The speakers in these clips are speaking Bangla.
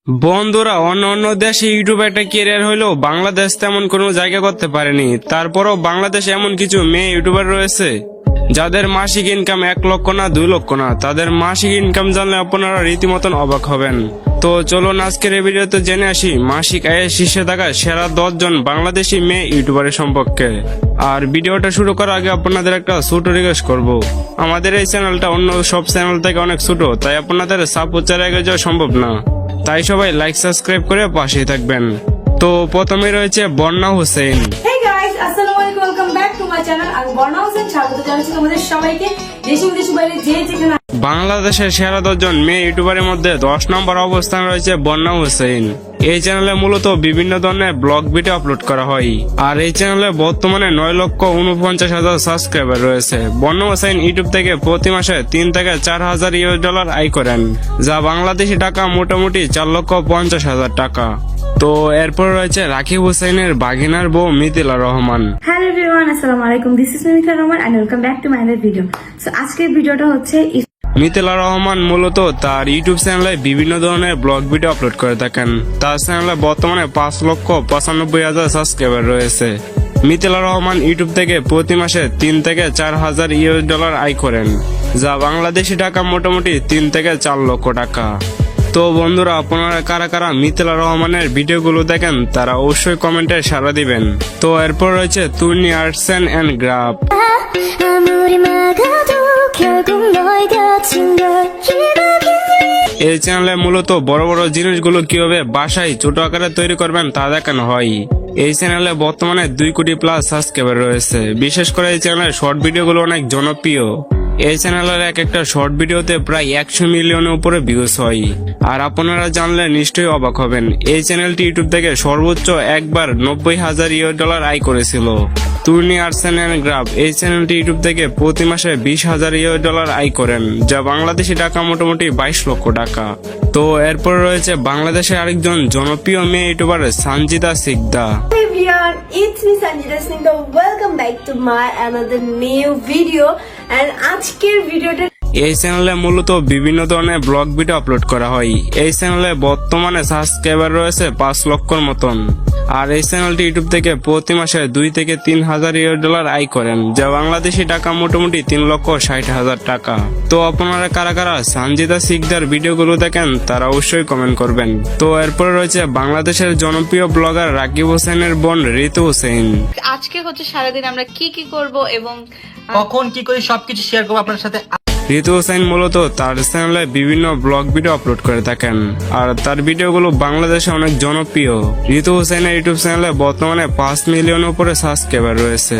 বন্ধুরা, অন্য অন্য দেশে ইউটিউবে একটা ক্যারিয়ার হইলেও বাংলাদেশ তেমন কোনো জায়গা করতে পারেনি। তারপরও বাংলাদেশে এমন কিছু মেয়ে ইউটিউবার রয়েছে যাদের মাসিক ইনকাম 1 লক্ষ না 2 লক্ষ না। তাদের মাসিক ইনকাম জানলে আপনারা রীতিমতন অবাক হবেন। তো চলুন আজকের এই ভিডিওতে জেনে আসি মাসিক আয়ের শীর্ষে থাকা সেরা 10 জন বাংলাদেশি মেয়ে ইউটিউবারের সম্পর্কে। আর ভিডিওটা শুরু করার আগে আপনাদের একটা ছোট রিকোয়েস্ট করব। আমাদের এই চ্যানেলটা অন্য সব চ্যানেল থেকে অনেক ছোট, তাই আপনাদের সাপোর্ট ছাড়া এগিয়ে যাওয়া সম্ভব না। তাই সবাই লাইক সাবস্ক্রাইব করে পাশেই থাকবেন। তো প্রথমে রয়েছে বর্ণা হোসেন। Hey guys, আসসালামু আলাইকুম, welcome back to my channel. আমি বর্ণা হোসেন, স্বাগত জানাচ্ছি তোমাদের সবাইকে দেশে বিদেশে বাইরে যে যেখানে। বাংলাদেশের সেরা 10 জন মেয়ে ইউটিউবারের মধ্যে 10 নম্বর অবস্থান রয়েছে বর্ণা হোসেন। এই চ্যানেলে মূলত বিভিন্ন ধরনের ব্লগ ভিডিও আপলোড করা হয়। আর এই চ্যানেলে বর্তমানে 9,49,000 সাবস্ক্রাইবার রয়েছে। বর্ণা হোসেন ইউটিউব থেকে প্রতি মাসে 3 থেকে 4,000 US ডলার আয় করেন, যা বাংলাদেশি টাকা মোটামুটি 4,50,000 টাকা। তো এরপর রয়েছে রাকিব হোসেনের বাগিনার বউ মিথিলা রহমান। হ্যালো এভরিওয়ান, আসসালামু আলাইকুম, this is Mithila Rahman and welcome back to my other video. সো আজকের ভিডিওটা হচ্ছে মিথিলা রহমান মূলত তার ইউটিউব চ্যানেলে বিভিন্ন ধরনের ব্লগ ভিডিও আপলোড করে থাকেন। তার চ্যানেলে বর্তমানে 5,95,000 সাবস্ক্রাইবার রয়েছে। মিথিলা রহমান ইউটিউব থেকে প্রতি মাসে 3 থেকে 4,000 US ডলার আয় করেন, যা বাংলাদেশি টাকা মোটামুটি 3 থেকে 4 লক্ষ টাকা। তো বন্ধুরা, আপনারা কারা কারা মিথিলা রহমানের ভিডিওগুলো দেখেন তারা অবশ্যই কমেন্টে সাড়া দিবেন। তো এরপর রয়েছে তুর্নি আর্টস এন্ড গ্রাফ। এই চ্যানেলে মূলত বড় বড় জিনিসগুলো কিভাবে বাসায় ছোট আকারে তৈরি করবেন তা দেখানো হয়। এই চ্যানেলে বর্তমানে 2 কোটি প্লাস সাবস্ক্রাইবার রয়েছে। বিশেষ করে এই চ্যানেলের শর্ট ভিডিওগুলো অনেক জনপ্রিয়। এই চ্যানেলের এক একটা শর্ট ভিডিওতে প্রায় 100 মিলিয়নের উপরে ভিউজ হয়। আর আপনারা জানলে নিশ্চয়ই অবাক হবেন, এই চ্যানেলটি ইউটিউব থেকে সর্বোচ্চ একবার 90,000 US ডলার আয় করেছিল। তুর্নি আর্টস এন্ড গ্রাফ এই চ্যানেলটি ইউটিউব থেকে প্রতি মাসে 20,000 US ডলার আয় করেন, যা বাংলাদেশি টাকা মোটামুটি 22 লক্ষ টাকা। তো এরপর রয়েছে বাংলাদেশের আরেকজন জনপ্রিয় মেয়ে YouTuber Sanjida Sikda. Hey everyone, it's me Sanjita Singh. Welcome back to my another new video. And আজকের ভিডিওটা এই চ্যানেলে মূলত বিভিন্ন ধরনের ব্লগ ভিডিও আপলোড করা হয়। এই চ্যানেলে বর্তমানে সাবস্ক্রাইবার রয়েছে 5 লক্ষর মতন। আর এই চ্যানেলটি ইউটিউব থেকে প্রতি মাসে 2 থেকে 3,000 US ডলার আয় করেন, যা বাংলাদেশি টাকা মোটামুটি 3,60,000 টাকা। তো আপনারা কারা কারা সঞ্জিদা সিকদার ভিডিওগুলো দেখেন তারা অবশ্যই কমেন্ট করবেন। তো এরপরে রয়েছে বাংলাদেশের জনপ্রিয় ব্লগার রাকিব হোসেনের বোন ঋতু হোসেন। আজকে হচ্ছে সারাদিন আমরা কি কি করব এবং কখন কি করি সবকিছু শেয়ার করবো আপনার সাথে। ঋতু হোসেন মূলত তার চ্যানেলে বিভিন্ন ব্লগ ভিডিও আপলোড করে থাকেন। আর তার ভিডিওগুলো বাংলাদেশে অনেক জনপ্রিয়। ঋতু হোসেনের ইউটিউব চ্যানেলে বর্তমানে 5 মিলিয়নের উপরে সাবস্ক্রাইবার রয়েছে।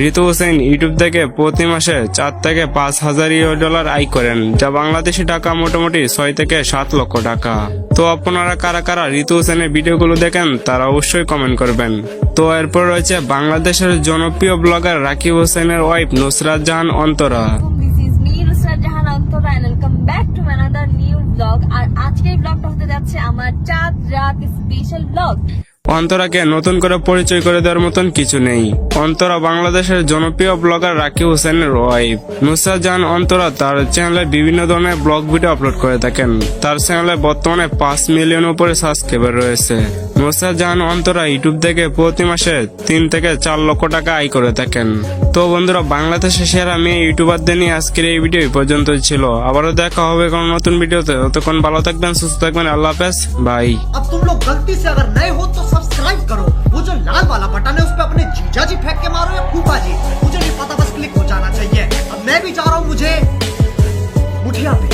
ঋতু হোসেন ইউটিউব থেকে প্রতি মাসে 4 থেকে 5,000 US ডলার আয় করেন, যা বাংলাদেশি টাকা মোটামুটি 6 থেকে 7 লক্ষ টাকা। তো আপনারা কারা কারা ঋতু হোসেনের ভিডিওগুলো দেখেন তারা অবশ্যই কমেন্ট করবেন। তো এরপর রয়েছে বাংলাদেশের জনপ্রিয় ব্লগার রাকিব হোসেনের wife Nusrat Jahan Antora. This is me Nusrat Jahan Antora and welcome back to another new blog. আর আজকের ব্লগটা হতে যাচ্ছে আমার চাঁদ রাত স্পেশাল ব্লগ। অন্তরাকে নতুন করে পরিচয় করে দেওয়ার মতন কিছু নেই। অন্তরা বাংলাদেশের জনপ্রিয় ব্লগার রাকিব হোসেনের ওয়াইফ। নুসরাত জাহান অন্তরা তার চ্যানেলে বিভিন্ন ধরনের ব্লগ ভিডিও আপলোড করে থাকেন। তার চ্যানেলে বর্তমানে 5 মিলিয়নের উপরে সাবস্ক্রাইবার রয়েছে। নুসরাত জাহান অন্তরা ইউটিউব থেকে প্রতি মাসে 3 থেকে 4 লক্ষ টাকা আয় করে থাকেন। তো বন্ধুরা, বাংলাদেশের সেরা মেয়ে ইউটিউবারদের নিয়ে আজকের এই ভিডিও এই পর্যন্তই ছিল। আবারও দেখা হবে কোনো নতুন ভিডিওতে। ততক্ষণ ভালো থাকবেন, সুস্থ থাকবেন। আল্লাহ হাফেজ, বাই। अब तुम लोग गलती से अगर नए हो तो सब्सक्राइब करो। वो जो लाल वाला बटन है उस पे अपने जीजा जी फेंक के मारो या फूफा जी, मुझे नहीं पता, बस क्लिक हो जाना चाहिए। अब मैं भी जा रहा हूँ, मुझे मुठिया पे